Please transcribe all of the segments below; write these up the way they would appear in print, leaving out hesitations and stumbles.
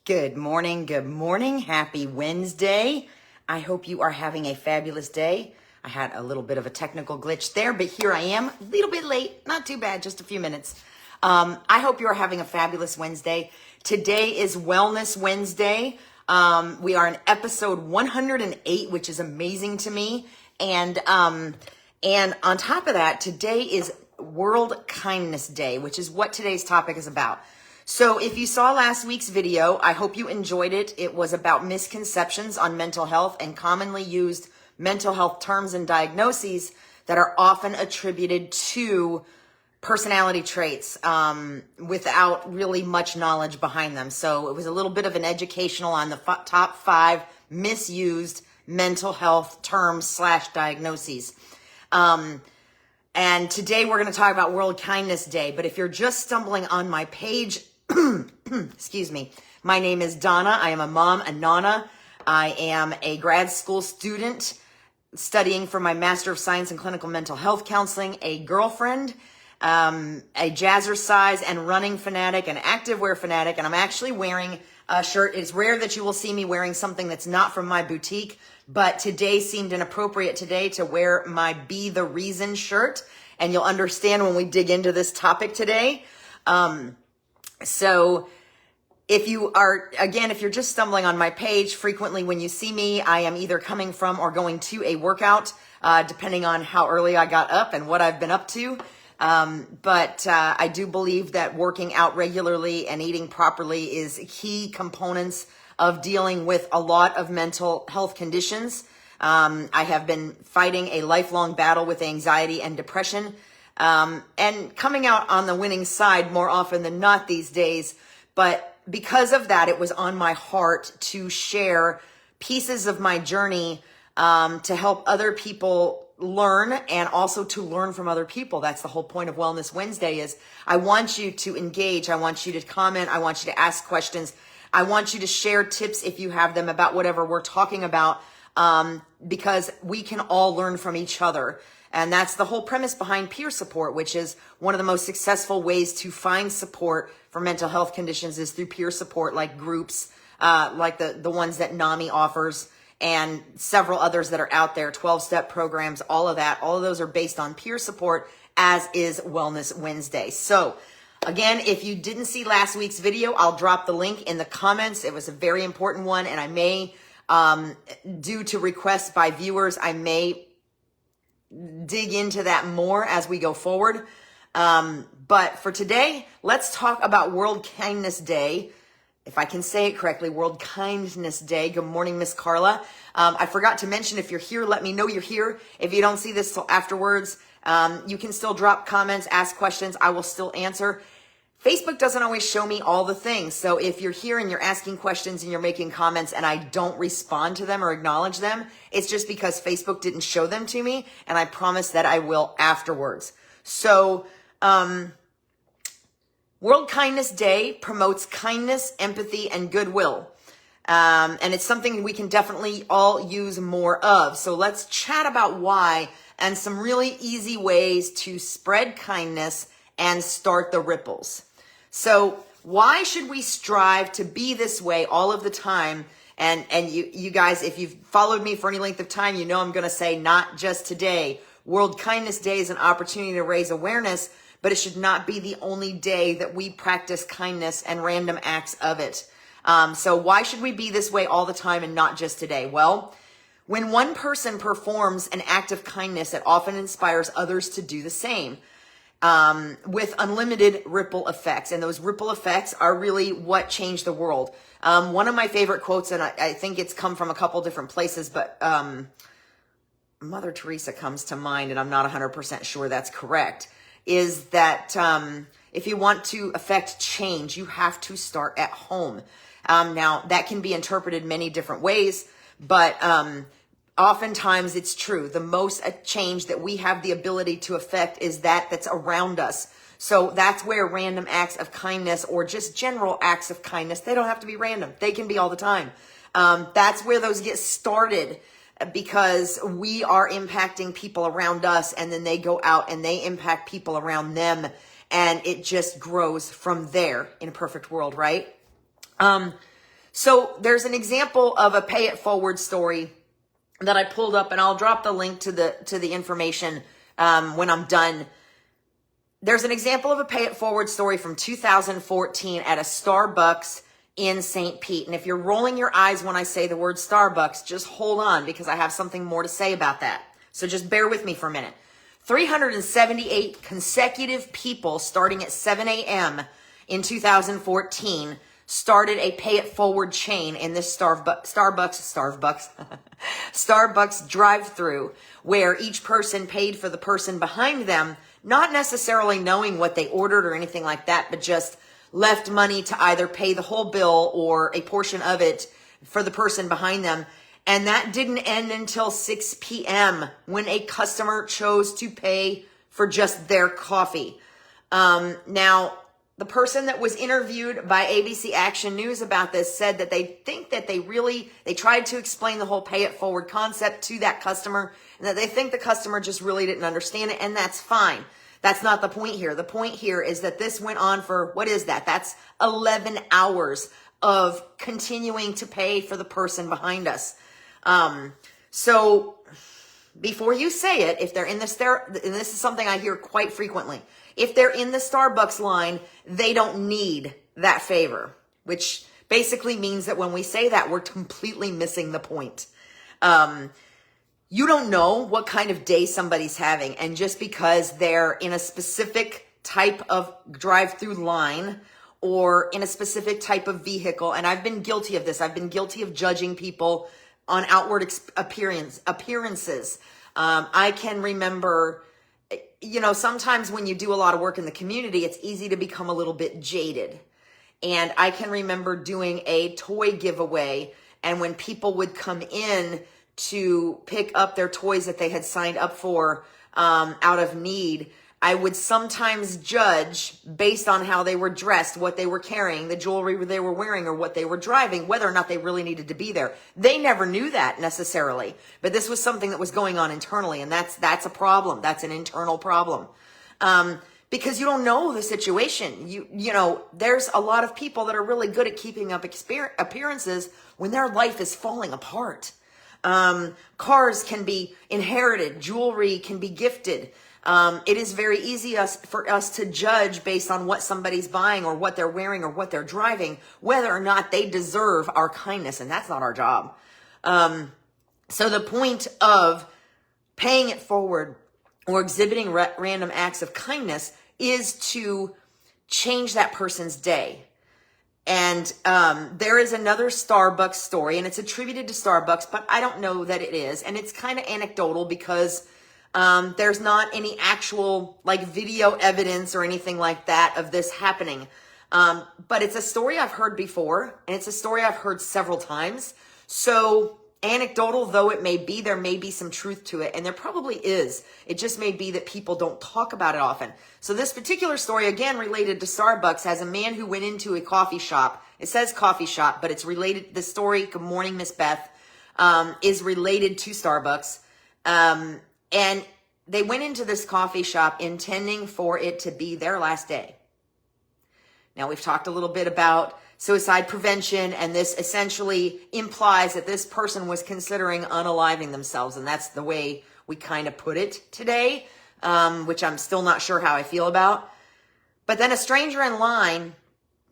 Good morning. Good morning. Happy Wednesday. I hope you are having a fabulous day. I had a little bit of a technical glitch there, but here I am, a little bit late. Not too bad, just a few minutes. I hope you are having a fabulous Wednesday. Today is Wellness Wednesday. We are in episode 108, which is amazing to me. And on top of that, today is World Kindness Day, which is what today's topic is about. So if you saw last week's video, I hope you enjoyed it. It was about misconceptions on mental health and commonly used mental health terms and diagnoses that are often attributed to personality traits without really much knowledge behind them. So it was a little bit of an educational on the top 5 misused mental health terms / diagnoses. And today we're going to talk about World Kindness Day. But if you're just stumbling on my page, excuse me, my name is Donna. I am a mom, a nana. I am a grad school student studying for my Master of Science in Clinical Mental Health Counseling, a girlfriend, a jazzercise and running fanatic, an activewear fanatic, and I'm actually wearing a shirt. It's rare that you will see me wearing something that's not from my boutique, but today seemed inappropriate today to wear my Be the Reason shirt, and you'll understand when we dig into this topic today. So if you are, again, if you're just stumbling on my page, frequently when you see me, I am either coming from or going to a workout, depending on how early I got up and what I've been up to. But I do believe that working out regularly and eating properly is key components of dealing with a lot of mental health conditions. I have been fighting a lifelong battle with anxiety and depression, and coming out on the winning side more often than not these days. But because of that, it was on my heart to share pieces of my journey to help other people learn and also to learn from other people. That's the whole point of Wellness Wednesday is I want you to engage. I want you to comment. I want you to ask questions. I want you to share tips if you have them about whatever we're talking about, because we can all learn from each other. And that's the whole premise behind peer support, which is one of the most successful ways to find support for mental health conditions is through peer support, like groups, like the ones that NAMI offers and several others that are out there, 12-step programs, all of that. All of those are based on peer support, as is Wellness Wednesday. So again, if you didn't see last week's video, I'll drop the link in the comments. It was a very important one, and I may, due to requests by viewers, I may dig into that more as we go forward. But for today, let's talk about World Kindness Day. If I can say it correctly, World Kindness Day. Good morning, Miss Carla. I forgot to mention, if you're here, let me know you're here. If you don't see this till afterwards, you can still drop comments, ask questions. I will still answer. Facebook doesn't always show me all the things. So if you're here and you're asking questions and you're making comments and I don't respond to them or acknowledge them, it's just because Facebook didn't show them to me, and I promise that I will afterwards. So, World Kindness Day promotes kindness, empathy, and goodwill. And it's something we can definitely all use more of. So let's chat about why and some really easy ways to spread kindness and start the ripples. So why should we strive to be this way all of the time? And you guys, if you've followed me for any length of time, you know I'm going to say not just today. World Kindness Day is an opportunity to raise awareness, but it should not be the only day that we practice kindness and random acts of it. So why should we be this way all the time and not just today? Well, when one person performs an act of kindness, it often inspires others to do the same. With unlimited ripple effects. And those ripple effects are really what changed the world. One of my favorite quotes, and I think it's come from a couple different places, but Mother Teresa comes to mind, and I'm not 100% sure that's correct, is that if you want to affect change, you have to start at home. Now, that can be interpreted many different ways, but oftentimes it's true. The most change that we have the ability to affect is that's around us. So that's where random acts of kindness or just general acts of kindness, they don't have to be random. They can be all the time. That's where those get started, because we are impacting people around us, and then they go out and they impact people around them, and it just grows from there in a perfect world, right? So there's an example of a pay it forward story that I pulled up, and I'll drop the link to the information when I'm done. There's an example of a pay it forward story from 2014 at a Starbucks in St. Pete. And if you're rolling your eyes when I say the word Starbucks, just hold on, because I have something more to say about that. So just bear with me for a minute. 378 consecutive people starting at 7 a.m. in 2014 started a pay it forward chain in this Starbucks drive-through, where each person paid for the person behind them, not necessarily knowing what they ordered or anything like that, but just left money to either pay the whole bill or a portion of it for the person behind them. And that didn't end until 6 p.m. when a customer chose to pay for just their coffee. Now, the person that was interviewed by ABC Action News about this said that they think that they tried to explain the whole pay it forward concept to that customer, and that they think the customer just really didn't understand it, and that's fine. That's not the point here. The point here is that this went on for, what is that? That's 11 hours of continuing to pay for the person behind us. So before you say it, if they're in the and this is something I hear quite frequently, if they're in the Starbucks line, they don't need that favor, which basically means that when we say that, we're completely missing the point. You don't know what kind of day somebody's having, and just because they're in a specific type of drive-through line or in a specific type of vehicle, and I've been guilty of this. I've been guilty of judging people on outward appearances. I can remember, sometimes when you do a lot of work in the community, it's easy to become a little bit jaded. And I can remember doing a toy giveaway, and when people would come in to pick up their toys that they had signed up for out of need, I would sometimes judge based on how they were dressed, what they were carrying, the jewelry they were wearing, or what they were driving, whether or not they really needed to be there. They never knew that necessarily, but this was something that was going on internally, and that's a problem. That's an internal problem. Because you don't know the situation. There's a lot of people that are really good at keeping up appearances when their life is falling apart. Cars can be inherited. Jewelry can be gifted. It is very easy for us to judge based on what somebody's buying or what they're wearing or what they're driving, whether or not they deserve our kindness, and that's not our job. So the point of paying it forward or exhibiting random acts of kindness is to change that person's day. And there is another Starbucks story, and it's attributed to Starbucks, but I don't know that it is. And it's kind of anecdotal because there's not any actual video evidence or anything like that of this happening. But it's a story I've heard before, and it's a story I've heard several times. So anecdotal though it may be, there may be some truth to it, and there probably is. It just may be that people don't talk about it often. So this particular story, again related to Starbucks, has a man who went into a coffee shop. It says coffee shop, but it's related. The story, Good Morning, Miss Beth, is related to Starbucks. And they went into this coffee shop intending for it to be their last day. Now, we've talked a little bit about suicide prevention, and this essentially implies that this person was considering unaliving themselves, and that's the way we kind of put it today, which I'm still not sure how I feel about. But then a stranger in line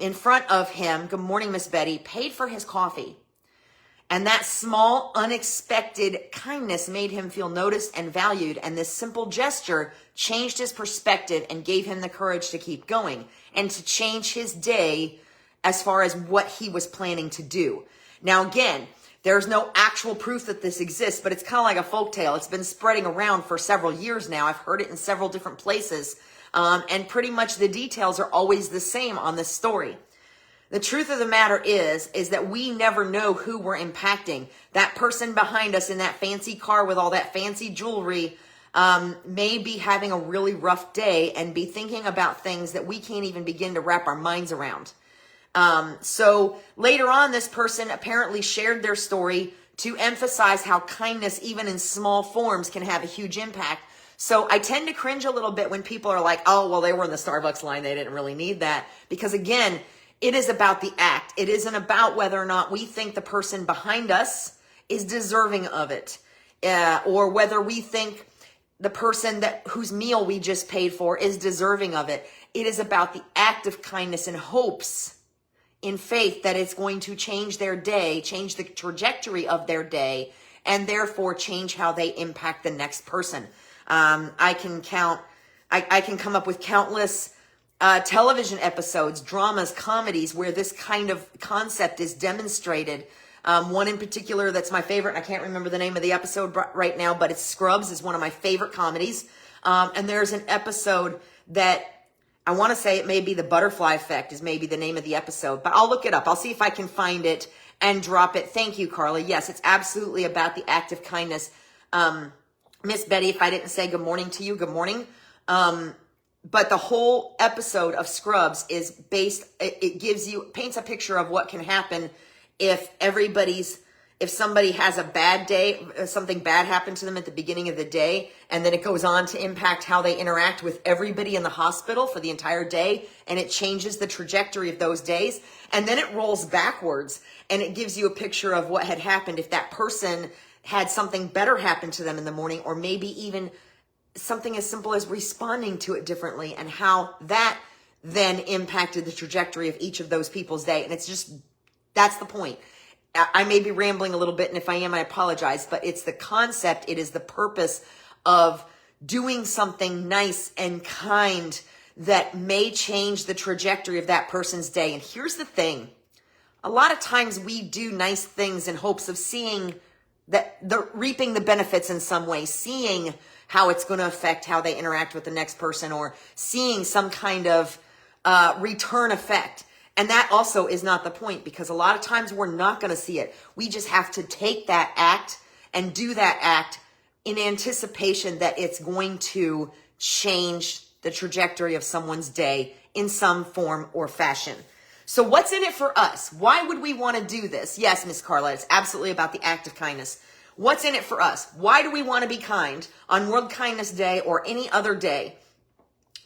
in front of him, Good Morning, Miss Betty, paid for his coffee. And that small, unexpected kindness made him feel noticed and valued. And this simple gesture changed his perspective and gave him the courage to keep going and to change his day as far as what he was planning to do. Now, again, there's no actual proof that this exists, but it's kind of like a folktale. It's been spreading around for several years now. I've heard it in several different places. And pretty much the details are always the same on this story. The truth of the matter is that we never know who we're impacting. That person behind us in that fancy car with all that fancy jewelry may be having a really rough day and be thinking about things that we can't even begin to wrap our minds around. So later on, this person apparently shared their story to emphasize how kindness, even in small forms, can have a huge impact. So I tend to cringe a little bit when people are like, oh, well, they were in the Starbucks line. They didn't really need that. Because again, It is about the act. It isn't about whether or not we think the person behind us is deserving of it, or whether we think the person whose meal we just paid for is deserving of it. It is about the act of kindness in hopes, in faith that it's going to change their day, change the trajectory of their day, and therefore change how they impact the next person. I can come up with countless television episodes, dramas, comedies, where this kind of concept is demonstrated. One in particular that's my favorite, I can't remember the name of the episode right now, but it's Scrubs, is one of my favorite comedies. And there's an episode that I want to say it may be The Butterfly Effect is maybe the name of the episode, but I'll look it up. I'll see if I can find it and drop it. Thank you, Carla. Yes, it's absolutely about the act of kindness. Miss Betty, if I didn't say good morning to you, good morning. But the whole episode of Scrubs is paints a picture of what can happen if somebody has a bad day, something bad happened to them at the beginning of the day, and then it goes on to impact how they interact with everybody in the hospital for the entire day, and it changes the trajectory of those days, and then it rolls backwards, and it gives you a picture of what had happened if that person had something better happen to them in the morning, or maybe even something as simple as responding to it differently, and how that then impacted the trajectory of each of those people's day. And that's the point. I may be rambling a little bit, and if I am, I apologize, but it's the concept, it is the purpose of doing something nice and kind that may change the trajectory of that person's day. And here's the thing. A lot of times we do nice things in hopes of seeing reaping the benefits in some way, seeing how it's going to affect how they interact with the next person, or seeing some kind of return effect. And that also is not the point, because a lot of times we're not going to see it. We just have to take that act and do that act in anticipation that it's going to change the trajectory of someone's day in some form or fashion. So what's in it for us? Why would we want to do this? Yes, Miss Carla, it's absolutely about the act of kindness. What's in it for us? Why do we want to be kind on World Kindness Day or any other day?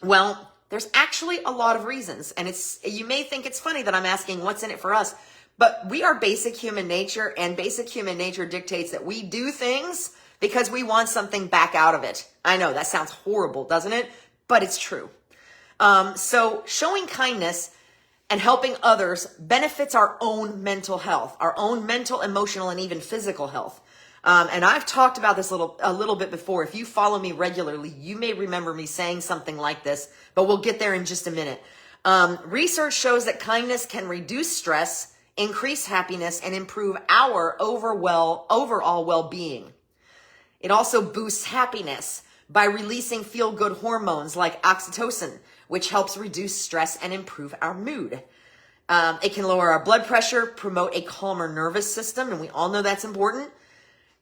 Well, there's actually a lot of reasons, and you may think it's funny that I'm asking what's in it for us, but we are basic human nature, and basic human nature dictates that we do things because we want something back out of it. I know that sounds horrible, doesn't it? But it's true. So showing kindness and helping others benefits our own mental health, our own mental, emotional, and even physical health. And I've talked about this a little bit before. If you follow me regularly, you may remember me saying something like this, but we'll get there in just a minute. Research shows that kindness can reduce stress, increase happiness, and improve our overall well-being. It also boosts happiness by releasing feel-good hormones like oxytocin, which helps reduce stress and improve our mood. It can lower our blood pressure, promote a calmer nervous system, and we all know that's important.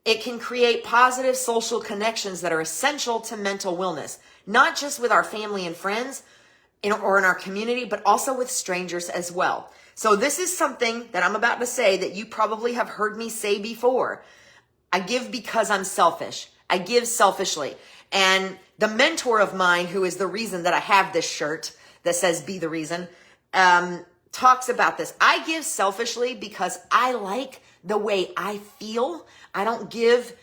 It can create positive social connections that are essential to mental wellness, not just with our family and friends or in our community, but also with strangers as well. So this is something that I'm about to say that you probably have heard me say before. I give because I'm selfish. I give selfishly. And the mentor of mine, who is the reason that I have this shirt that says "Be the Reason," talks about this. I give selfishly because I like the way I feel. I don't give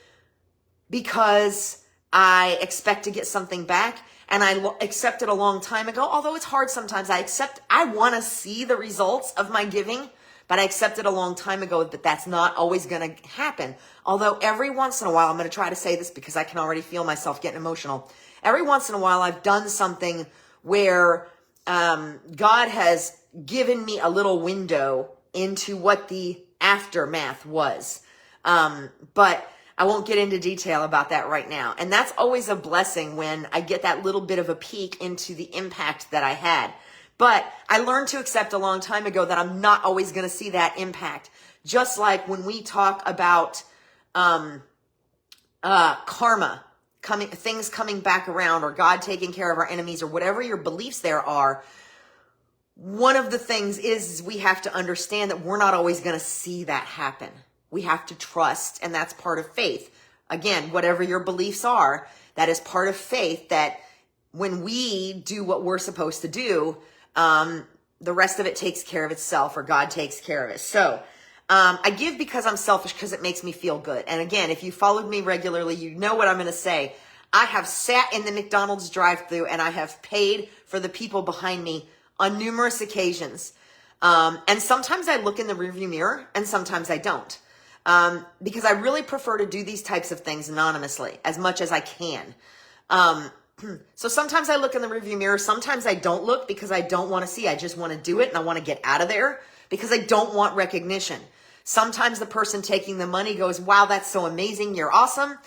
because I expect to get something back. And I accepted a long time ago, although it's hard sometimes. I want to see the results of my giving, but I accepted a long time ago that that's not always going to happen. Although every once in a while, I'm going to try to say this because I can already feel myself getting emotional. Every once in a while, I've done something where God has given me a little window into what the aftermath was. But I won't get into detail about that right now. And that's always a blessing when I get that little bit of a peek into the impact that I had. But I learned to accept a long time ago that I'm not always going to see that impact. Just like when we talk about karma, things coming back around, or God taking care of our enemies, or whatever your beliefs there are, one of the things is we have to understand that we're not always going to see that happen. We have to trust, and that's part of faith. Again, whatever your beliefs are, that is part of faith, that when we do what we're supposed to do, the rest of it takes care of itself, or God takes care of it. So I give because I'm selfish, because it makes me feel good. And again, if you followed me regularly, you know what I'm going to say. I have sat in the McDonald's drive-thru and I have paid for the people behind me on numerous occasions. And sometimes I look in the rearview mirror and sometimes I don't. Because I really prefer to do these types of things anonymously as much as I can. So sometimes I look in the rearview mirror. Sometimes I don't look because I don't want to see. I just want to do it and I want to get out of there because I don't want recognition. Sometimes the person taking the money goes, wow, that's so amazing. You're awesome.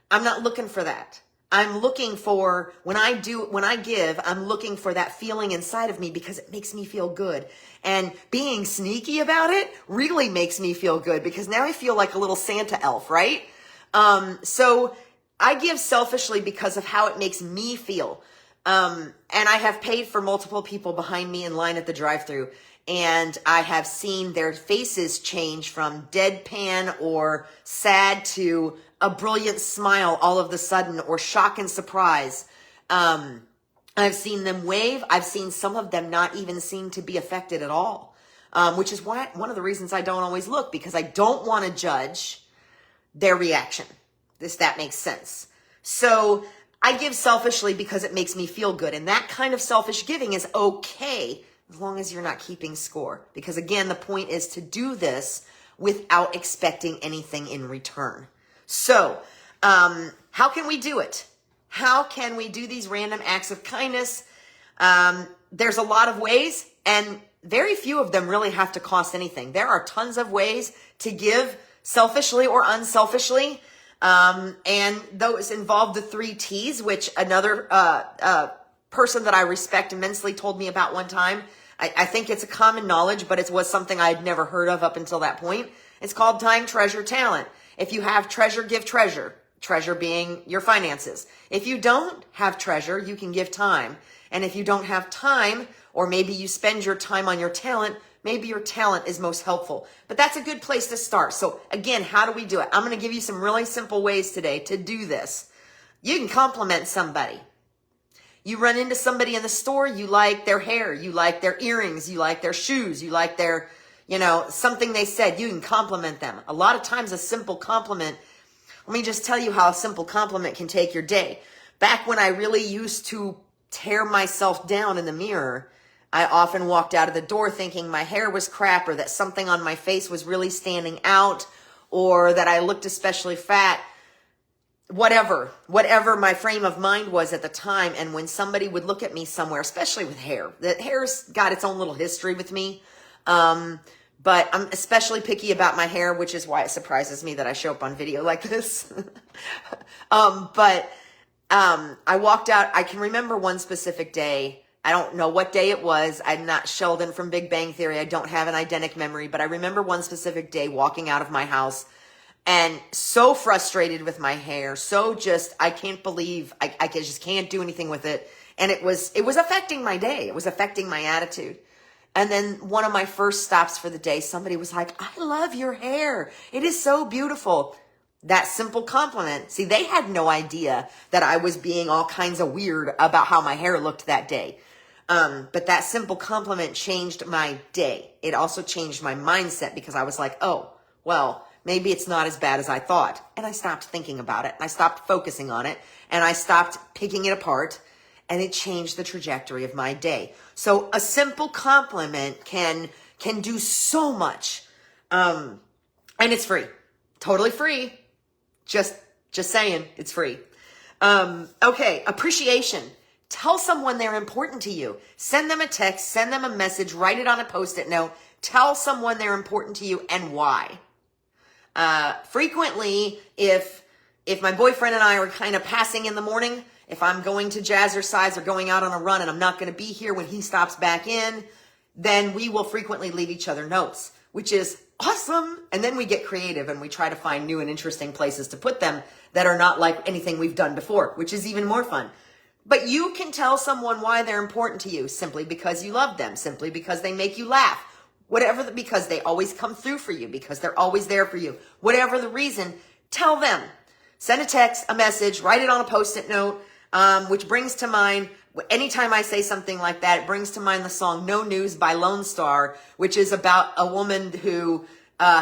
I'm not looking for that. I'm looking for, when I give, I'm looking for that feeling inside of me because it makes me feel good. And being sneaky about it really makes me feel good because now I feel like a little Santa elf, right? So I give selfishly because of how it makes me feel. And I have paid for multiple people behind me in line at the drive-thru, and I have seen their faces change from deadpan or sad to a brilliant smile all of a sudden, or shock and surprise. I've seen them wave. I've seen some of them not even seem to be affected at all, which is why one of the reasons I don't always look, because I don't want to judge their reaction. That makes sense. So I give selfishly because it makes me feel good. And that kind of selfish giving is okay as long as you're not keeping score. Because again, the point is to do this without expecting anything in return. So how can we do it? How can we do these random acts of kindness? There's a lot of ways, and very few of them really have to cost anything. There are tons of ways to give selfishly or unselfishly. And those involve the 3 T's, which another person that I respect immensely told me about one time. I think it's a common knowledge, but it was something I'd never heard of up until that point. It's called time, treasure, talent. If you have treasure, give treasure. Treasure being your finances. If you don't have treasure, you can give time. And if you don't have time, or maybe you spend your time on your talent, maybe your talent is most helpful. But that's a good place to start. So again, how do we do it? I'm going to give you some really simple ways today to do this. You can compliment somebody. You run into somebody in the store, you like their hair, you like their earrings, you like their shoes, you like their, something they said. You can compliment them. A lot of times a simple compliment, let me just tell you how a simple compliment can take your day. Back when I really used to tear myself down in the mirror, I often walked out of the door thinking my hair was crap, or that something on my face was really standing out, or that I looked especially fat, whatever my frame of mind was at the time. And when somebody would look at me somewhere, especially with hair, that hair's got its own little history with me. But I'm especially picky about my hair, which is why it surprises me that I show up on video like this. I walked out. I can remember one specific day. I don't know what day it was. I'm not Sheldon from Big Bang Theory. I don't have an eidetic memory, but I remember one specific day walking out of my house and so frustrated with my hair. So just, I can't believe I just can't do anything with it. And it was affecting my day. It was affecting my attitude. And then one of my first stops for the day, somebody was like, I love your hair. It is so beautiful. That simple compliment. See, they had no idea that I was being all kinds of weird about how my hair looked that day. But that simple compliment changed my day. It also changed my mindset because I was like, oh, well, maybe it's not as bad as I thought. And I stopped thinking about it. And I stopped focusing on it. And I stopped picking it apart. And it changed the trajectory of my day. So a simple compliment can do so much. And it's free. Totally free. Just saying, it's free. Okay, appreciation. Tell someone they're important to you. Send them a text, send them a message, write it on a Post-it note. Tell someone they're important to you and why. Frequently, if my boyfriend and I are kind of passing in the morning, if I'm going to Jazzercise or going out on a run and I'm not going to be here when he stops back in, then we will frequently leave each other notes, which is awesome. And then we get creative and we try to find new and interesting places to put them that are not like anything we've done before, which is even more fun. But you can tell someone why they're important to you simply because you love them, simply because they make you laugh, because they always come through for you, because they're always there for you. Whatever the reason, tell them. Send a text, a message, write it on a Post-it note. which brings to mind, anytime I say something like that, it brings to mind the song No News by Lone Star, which is about a woman who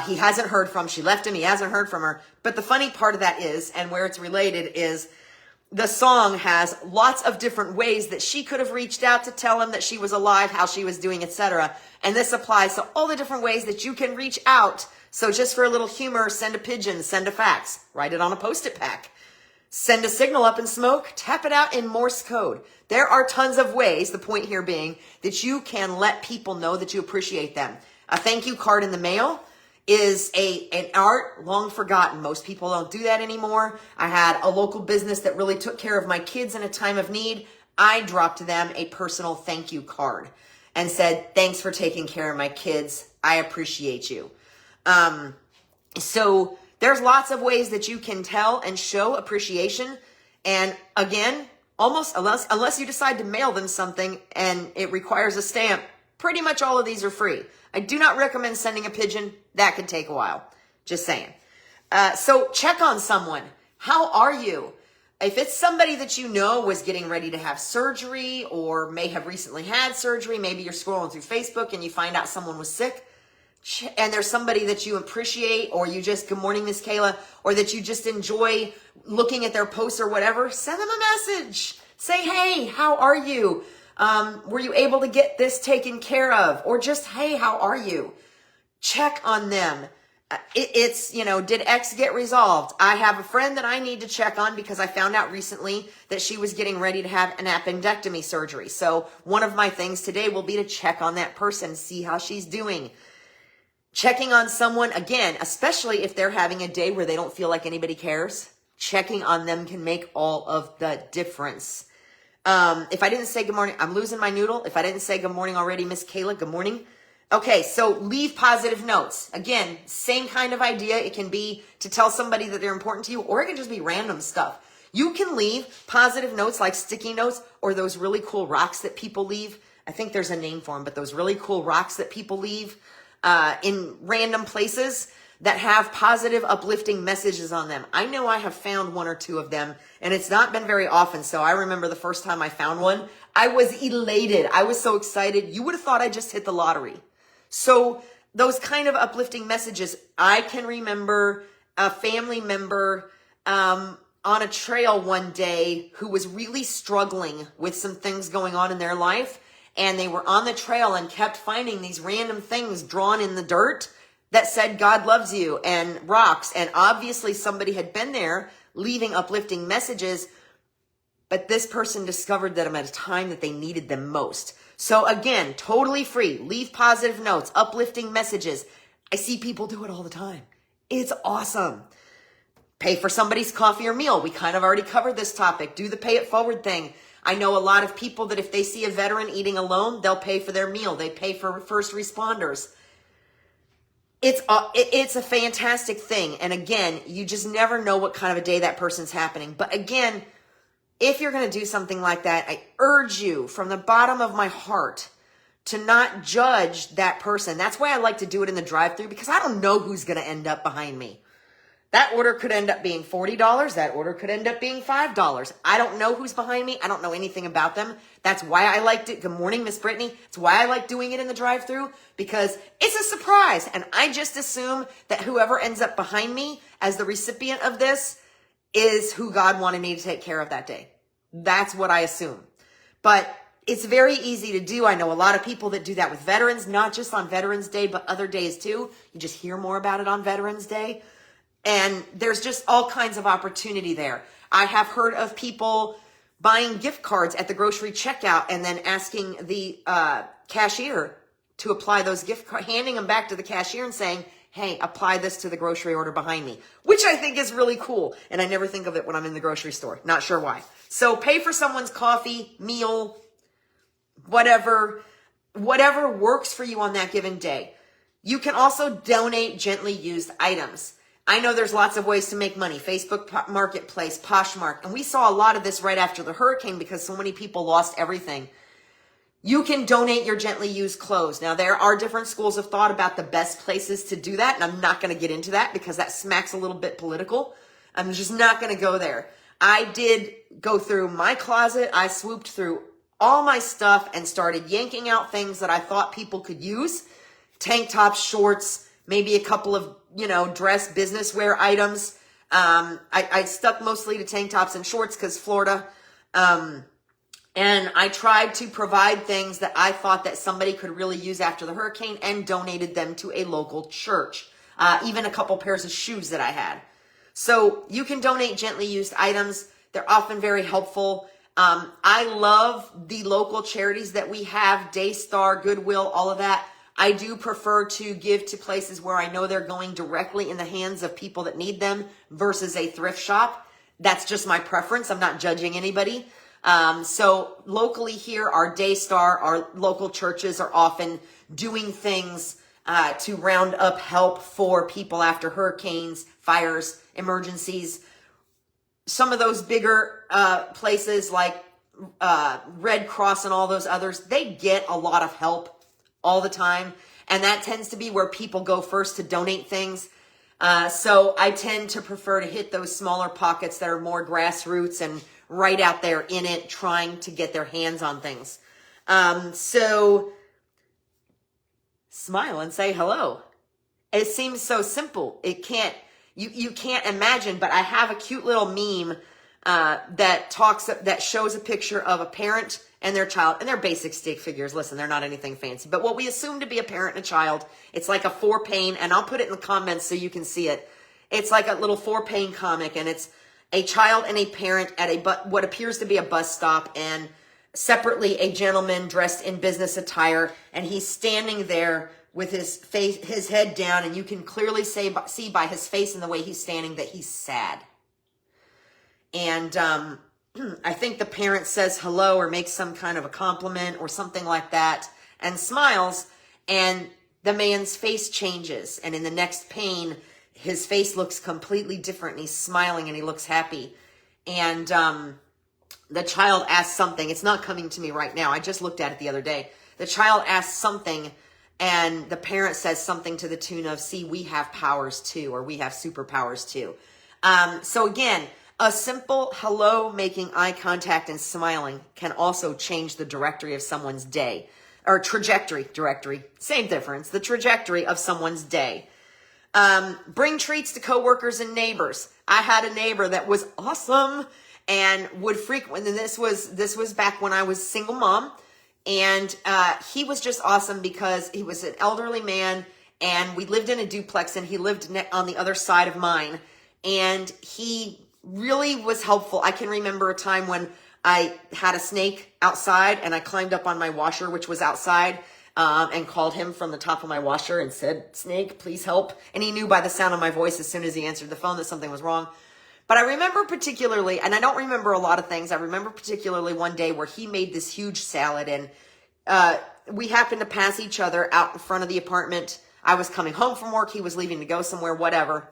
he hasn't heard from. She left him, he hasn't heard from her. But the funny part of that is, and where it's related is, the song has lots of different ways that she could have reached out to tell him that she was alive, how she was doing, etc. And this applies to all the different ways that you can reach out. So just for a little humor, send a pigeon, send a fax, write it on a Post-it pack, send a signal up in smoke, tap it out in Morse code. There are tons of ways, the point here being that you can let people know that you appreciate them. A thank you card in the mail is an art long forgotten. Most people don't do that anymore. I had a local business that really took care of my kids in a time of need. I dropped them a personal thank you card and said, thanks for taking care of my kids. I appreciate you. So there's lots of ways that you can tell and show appreciation. And again, almost unless you decide to mail them something and it requires a stamp, pretty much all of these are free. I do not recommend sending a pigeon. That can take a while. Just saying. So check on someone. How are you? If it's somebody that you know was getting ready to have surgery or may have recently had surgery, maybe you're scrolling through Facebook and you find out someone was sick, and there's somebody that you appreciate, or you just, good morning, Miss Kayla, or that you just enjoy looking at their posts or whatever, send them a message. Say, hey, how are you? Were you able to get this taken care of? Or just, hey, how are you? Check on them. It's, did X get resolved? I have a friend that I need to check on because I found out recently that she was getting ready to have an appendectomy surgery. So one of my things today will be to check on that person, see how she's doing. Checking on someone, again, especially if they're having a day where they don't feel like anybody cares, checking on them can make all of the difference. If I didn't say good morning, I'm losing my noodle. If I didn't say good morning already, Miss Kayla, good morning. Okay, so leave positive notes. Again, same kind of idea. It can be to tell somebody that they're important to you, or it can just be random stuff. You can leave positive notes like sticky notes or those really cool rocks that people leave. I think there's a name for them, but those really cool rocks that people leave in random places that have positive, uplifting messages on them. I know I have found one or two of them, and it's not been very often. So I remember the first time I found one, I was elated. I was so excited. You would have thought I just hit the lottery. So those kind of uplifting messages, I can remember a family member on a trail one day who was really struggling with some things going on in their life. And they were on the trail and kept finding these random things drawn in the dirt that said, God loves you, and rocks. And obviously somebody had been there leaving uplifting messages, but this person discovered them at a time that they needed them most. So again, totally free. Leave positive notes, uplifting messages. I see people do it all the time. It's awesome. Pay for somebody's coffee or meal. We kind of already covered this topic. Do the pay it forward thing. I know a lot of people that if they see a veteran eating alone, they'll pay for their meal. They pay for first responders. It's a fantastic thing. And again, you just never know what kind of a day that person's happening. But again, if you're going to do something like that, I urge you from the bottom of my heart to not judge that person. That's why I like to do it in the drive-thru, because I don't know who's going to end up behind me. That order could end up being $40. That order could end up being $5. I don't know who's behind me. I don't know anything about them. That's why I liked it. Good morning, Miss Brittany. It's why I like doing it in the drive-thru, because it's a surprise. And I just assume that whoever ends up behind me as the recipient of this is who God wanted me to take care of that day. That's what I assume. But it's very easy to do. I know a lot of people that do that with veterans, not just on Veterans Day, but other days too. You just hear more about it on Veterans Day. And there's just all kinds of opportunity there. I have heard of people buying gift cards at the grocery checkout and then asking the cashier to apply those gift cards, handing them back to the cashier and saying, hey, apply this to the grocery order behind me, which I think is really cool. And I never think of it when I'm in the grocery store. Not sure why. So pay for someone's coffee, meal, whatever works for you on that given day. You can also donate gently used items. I know there's lots of ways to make money. Facebook Marketplace, Poshmark. And we saw a lot of this right after the hurricane because so many people lost everything. You can donate your gently used clothes. Now, there are different schools of thought about the best places to do that. And I'm not going to get into that because that smacks a little bit political. I'm just not going to go there. I did go through my closet. I swooped through all my stuff and started yanking out things that I thought people could use. Tank tops, shorts, maybe a couple of, dress business wear items. I stuck mostly to tank tops and shorts because Florida. And I tried to provide things that I thought that somebody could really use after the hurricane and donated them to a local church. Even a couple pairs of shoes that I had. So you can donate gently used items. They're often very helpful. I love the local charities that we have, Daystar, Goodwill, all of that. I do prefer to give to places where I know they're going directly in the hands of people that need them versus a thrift shop. That's just my preference. I'm not judging anybody. So locally here, our Daystar, our local churches are often doing things to round up help for people after hurricanes, fires, emergencies. Some of those bigger places like Red Cross and all those others, they get a lot of help all the time. And that tends to be where people go first to donate things. So I tend to prefer to hit those smaller pockets that are more grassroots and right out there in it, trying to get their hands on things. So smile and say hello. It seems so simple. You can't imagine, but I have a cute little meme that shows a picture of a parent and their child, and they're basic stick figures. Listen, they're not anything fancy, but what we assume to be a parent and a child, it's like a 4-pane, and I'll put it in the comments so you can see it. It's like a little 4-pane comic, and it's a child and a parent at what appears to be a bus stop, and separately a gentleman dressed in business attire, and he's standing there with his head down, and you can clearly see by his face and the way he's standing that he's sad. And I think the parent says hello or makes some kind of a compliment or something like that and smiles, and the man's face changes, and in the next pane, his face looks completely different, and he's smiling and he looks happy. And the child asks something. It's not coming to me right now. I just looked at it the other day. The child asks something, and the parent says something to the tune of, see, we have powers too, or we have superpowers too. So again, a simple hello, making eye contact and smiling can also change the directory of someone's day. Or directory, same difference, the trajectory of someone's day. Bring treats to coworkers and neighbors. I had a neighbor that was awesome and would frequent, and this was back when I was a single mom, and he was just awesome because he was an elderly man, and we lived in a duplex, and he lived on the other side of mine, and he really was helpful. I can remember a time when I had a snake outside, and I climbed up on my washer, which was outside, and called him from the top of my washer and said, "Snake, please help." And he knew by the sound of my voice as soon as he answered the phone that something was wrong. But I remember particularly, and I don't remember a lot of things, I remember particularly one day where he made this huge salad, and we happened to pass each other out in front of the apartment. I was coming home from work, he was leaving to go somewhere, whatever.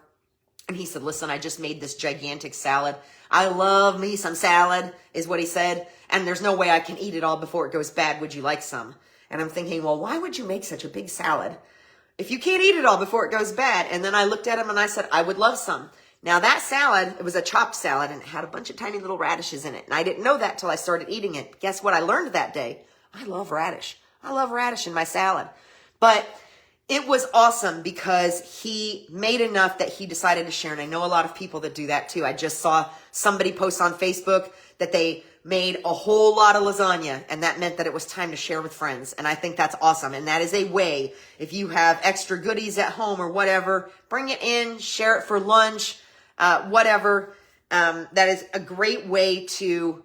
And he said, "Listen, I just made this gigantic salad. I love me some salad," is what he said. "And there's no way I can eat it all before it goes bad. Would you like some?" And I'm thinking, well, why would you make such a big salad if you can't eat it all before it goes bad? And then I looked at him and I said, "I would love some." Now that salad, it was a chopped salad, and it had a bunch of tiny little radishes in it. And I didn't know that till I started eating it. Guess what I learned that day? I love radish. I love radish in my salad. But it was awesome because he made enough that he decided to share. And I know a lot of people that do that too. I just saw somebody post on Facebook that they made a whole lot of lasagna, and that meant that it was time to share with friends. And I think that's awesome. And that is a way, if you have extra goodies at home or whatever, bring it in, share it for lunch, whatever. That is a great way to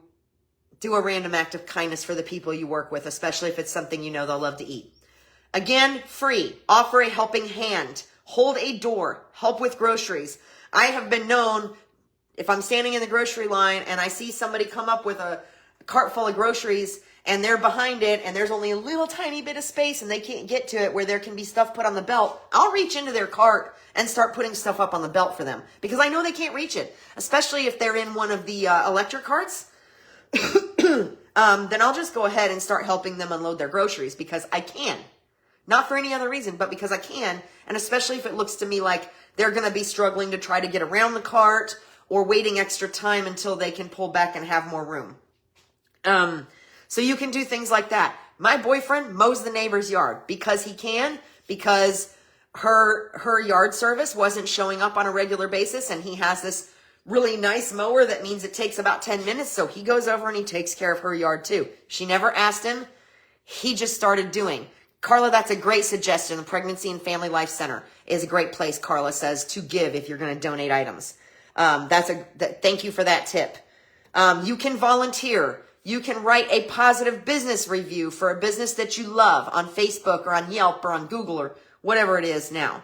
do a random act of kindness for the people you work with, especially if it's something you know they'll love to eat. Again, free. Offer a helping hand. Hold a door. Help with groceries. I have been known, if I'm standing in the grocery line and I see somebody come up with a cart full of groceries and they're behind it and there's only a little tiny bit of space and they can't get to it where there can be stuff put on the belt, I'll reach into their cart and start putting stuff up on the belt for them because I know they can't reach it, especially if they're in one of the electric carts. Then I'll just go ahead and start helping them unload their groceries because I can. Not for any other reason, but because I can, and especially if it looks to me like they're going to be struggling to try to get around the cart, or waiting extra time until they can pull back and have more room. So you can do things like that. My boyfriend mows the neighbor's yard because he can, because her yard service wasn't showing up on a regular basis, and he has this really nice mower that means it takes about 10 minutes. So he goes over and he takes care of her yard too. She never asked him. He just started doing. Carla, that's a great suggestion. The Pregnancy and Family Life Center is a great place, Carla says, to give if you're going to donate items. Thank you for that tip. You can volunteer. You can write a positive business review for a business that you love on Facebook or on Yelp or on Google or whatever it is now.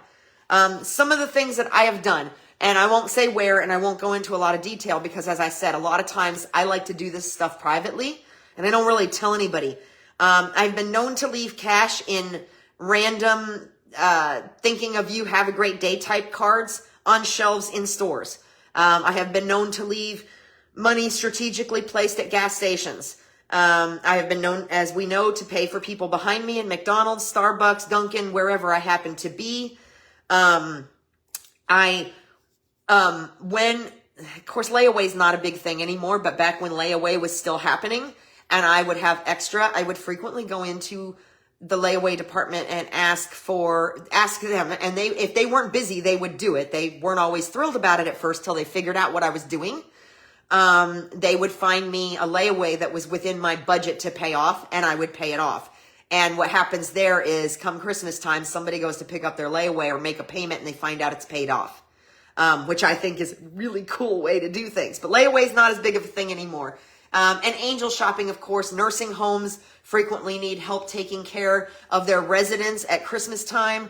Some of the things that I have done, and I won't say where, and I won't go into a lot of detail because, as I said, a lot of times I like to do this stuff privately, and I don't really tell anybody. I've been known to leave cash in random thinking of you, have a great day type cards on shelves in stores. I have been known to leave money strategically placed at gas stations. I have been known, as we know, to pay for people behind me in McDonald's, Starbucks, Dunkin', wherever I happen to be. Of course, layaway is not a big thing anymore, but back when layaway was still happening and I would have extra, I would frequently go into the layaway department and ask them, and if they weren't busy, they would do it. They weren't always thrilled about it at first till they figured out what I was doing. They would find me a layaway that was within my budget to pay off, and I would pay it off. And what happens there is, come Christmas time, somebody goes to pick up their layaway or make a payment and they find out it's paid off, which I think is a really cool way to do things. But layaway is not as big of a thing anymore. And angel shopping, of course. Nursing homes frequently need help taking care of their residents at Christmas time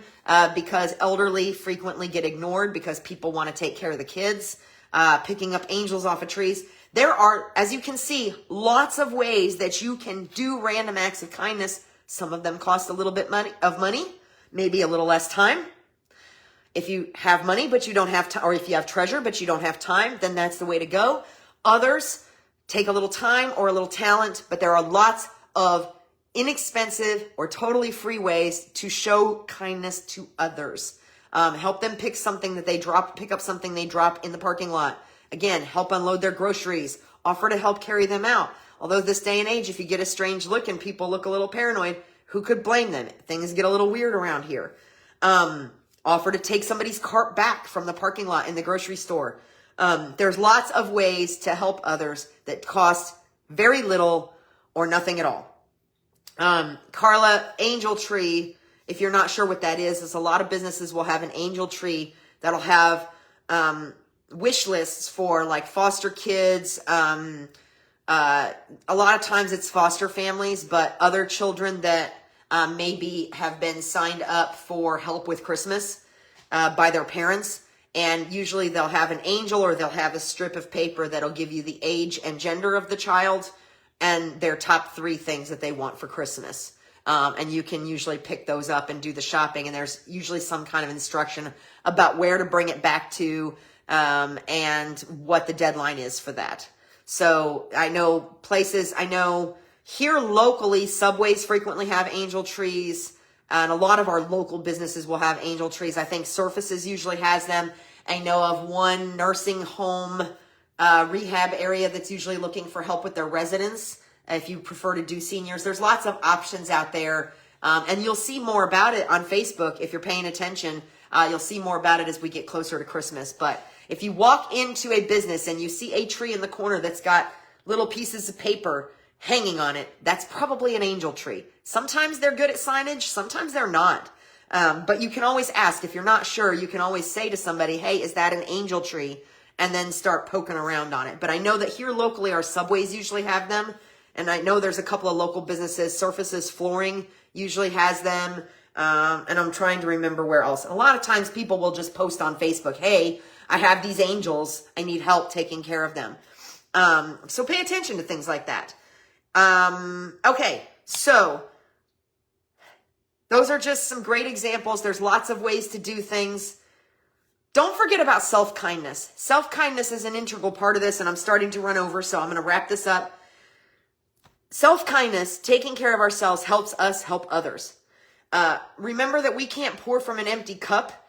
because elderly frequently get ignored because people want to take care of the kids. Picking up angels off of trees. There are, as you can see, lots of ways that you can do random acts of kindness. Some of them cost a little bit of money, maybe a little less time. If you have money, but you don't have time, or if you have treasure, but you don't have time, then that's the way to go. Others take a little time or a little talent, but there are lots of inexpensive or totally free ways to show kindness to others. Help them pick up something they drop in the parking lot. Again, help unload their groceries. Offer to help carry them out. Although this day and age, if you get a strange look and people look a little paranoid, who could blame them? Things get a little weird around here. Offer to take somebody's cart back from the parking lot in the grocery store. There's lots of ways to help others that cost very little or nothing at all. Carla, angel tree. If you're not sure what that is a lot of businesses will have an angel tree that'll have wish lists for like foster kids. A lot of times it's foster families, but other children that maybe have been signed up for help with Christmas by their parents. And usually they'll have an angel or they'll have a strip of paper that'll give you the age and gender of the child and their top 3 things that they want for Christmas. And you can usually pick those up and do the shopping. And there's usually some kind of instruction about where to bring it back to and what the deadline is for that. So I know here locally, Subways frequently have angel trees. And a lot of our local businesses will have angel trees. I think Surfaces usually has them. I know of one nursing home rehab area that's usually looking for help with their residents. If you prefer to do seniors, there's lots of options out there. And you'll see more about it on Facebook if you're paying attention. You'll see more about it as we get closer to Christmas. But if you walk into a business and you see a tree in the corner that's got little pieces of paper hanging on it, that's probably an angel tree. Sometimes they're good at signage, sometimes they're not. But you can always ask. If you're not sure, you can always say to somebody, hey, is that an angel tree? And then start poking around on it. But I know that here locally, our Subways usually have them. And I know there's a couple of local businesses. Surfaces Flooring usually has them. And I'm trying to remember where else. A lot of times people will just post on Facebook, hey, I have these angels. I need help taking care of them. So pay attention to things like that. Okay, so those are just some great examples. There's lots of ways to do things. Don't forget about self-kindness. Self-kindness is an integral part of this, and I'm starting to run over, so I'm going to wrap this up. Self-kindness, taking care of ourselves, helps us help others. Remember that we can't pour from an empty cup.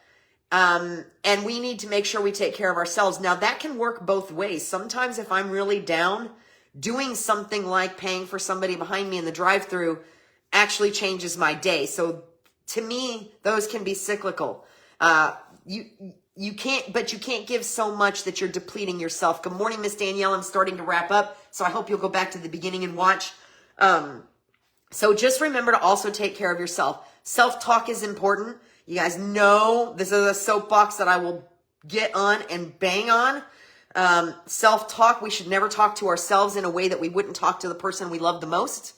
And we need to make sure we take care of ourselves. Now, that can work both ways. Sometimes if I'm really down, doing something like paying for somebody behind me in the drive-thru actually changes my day. So to me, those can be cyclical. You can't give so much that you're depleting yourself. Good morning, Miss Danielle. I'm starting to wrap up, so I hope you'll go back to the beginning and watch. So just remember to also take care of yourself. Self-talk is important. You guys know this is a soapbox that I will get on and bang on. Self-talk, we should never talk to ourselves in a way that we wouldn't talk to the person we love the most.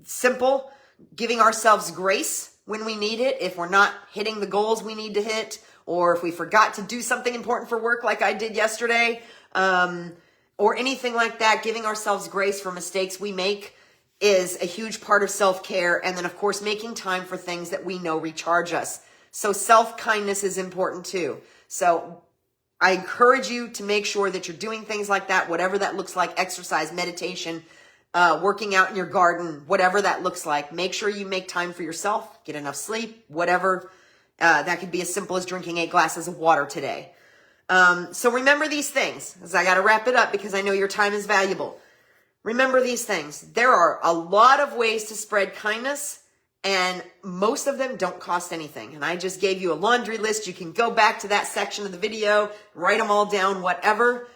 Simple, giving ourselves grace when we need it, if we're not hitting the goals we need to hit, or if we forgot to do something important for work like I did yesterday, or anything like that. Giving ourselves grace for mistakes we make is a huge part of self-care. And then, of course, making time for things that we know recharge us. So self-kindness is important too. So I encourage you to make sure that you're doing things like that, whatever that looks like: exercise, meditation, working out in your garden, whatever that looks like. Make sure you make time for yourself, get enough sleep, whatever. That could be as simple as drinking 8 glasses of water today. So remember these things, as I got to wrap it up because I know your time is valuable. Remember these things. There are a lot of ways to spread kindness, and most of them don't cost anything. And I just gave you a laundry list. You can go back to that section of the video, write them all down, whatever.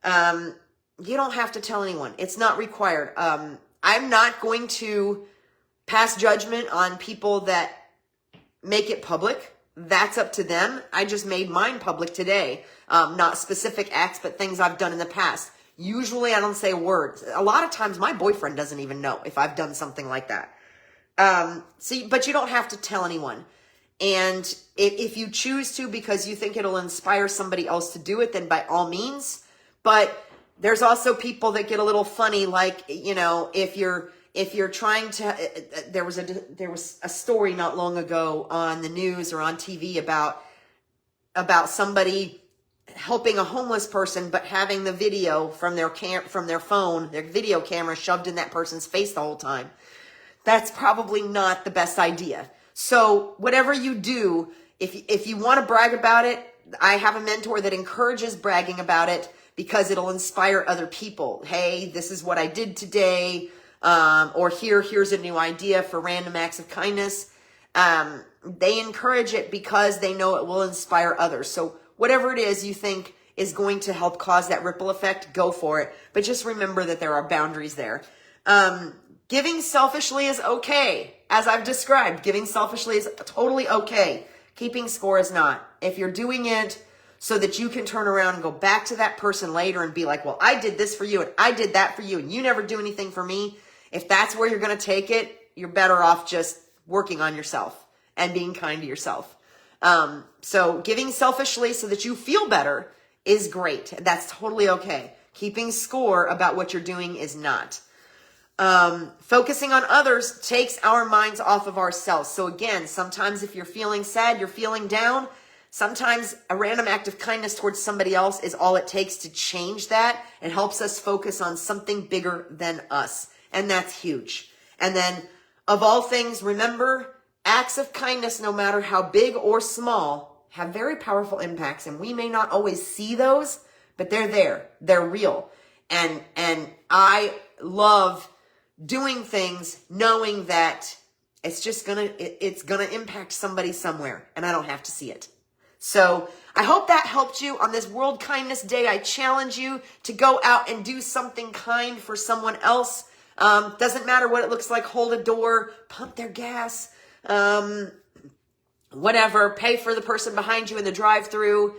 You don't have to tell anyone. It's not required. I'm not going to pass judgment on people that make it public. That's up to them. I just made mine public today. Not specific acts, but things I've done in the past. Usually I don't say a word. A lot of times my boyfriend doesn't even know if I've done something like that. But you don't have to tell anyone. And if you choose to because you think it'll inspire somebody else to do it, then by all means. But there's also people that get a little funny, like, you know, if you're trying to, there was a story not long ago on the news or on TV about somebody helping a homeless person, but having the video from their phone, their video camera shoved in that person's face the whole time. That's probably not the best idea. So whatever you do, if you want to brag about it, I have a mentor that encourages bragging about it because it'll inspire other people. Hey, this is what I did today. Or here's a new idea for random acts of kindness. They encourage it because they know it will inspire others. So whatever it is you think is going to help cause that ripple effect, go for it. But just remember that there are boundaries there. Giving selfishly is okay. As I've described, giving selfishly is totally okay. Keeping score is not. If you're doing it so that you can turn around and go back to that person later and be like, well, I did this for you and I did that for you and you never do anything for me. If that's where you're going to take it, you're better off just working on yourself and being kind to yourself. So giving selfishly so that you feel better is great. That's totally okay. Keeping score about what you're doing is not. Focusing on others takes our minds off of ourselves. So again, sometimes if you're feeling sad, you're feeling down, sometimes a random act of kindness towards somebody else is all it takes to change that and helps us focus on something bigger than us. And that's huge. And then of all things, remember, acts of kindness, no matter how big or small, have very powerful impacts. And we may not always see those, but they're there. They're real. And I love doing things knowing that it's gonna impact somebody somewhere and I don't have to see it. So I hope that helped you on this World Kindness Day. I challenge you to go out and do something kind for someone else. Doesn't matter what it looks like. Hold a door, pump their gas, whatever, pay for the person behind you in the drive-thru,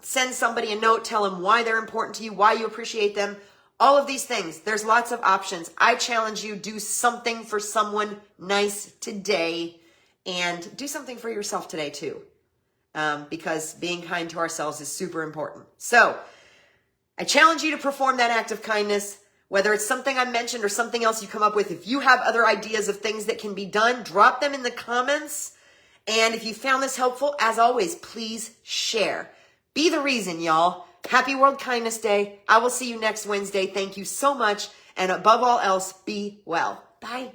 send somebody a note, tell them why they're important to you, why you appreciate them. All of these things, there's lots of options. I challenge you, do something for someone nice today and do something for yourself today too. Because being kind to ourselves is super important. So I challenge you to perform that act of kindness, whether it's something I mentioned or something else you come up with. If you have other ideas of things that can be done, drop them in the comments. And if you found this helpful, as always, please share. Be the reason, y'all. Happy World Kindness Day. I will see you next Wednesday. Thank you so much. And above all else, be well. Bye.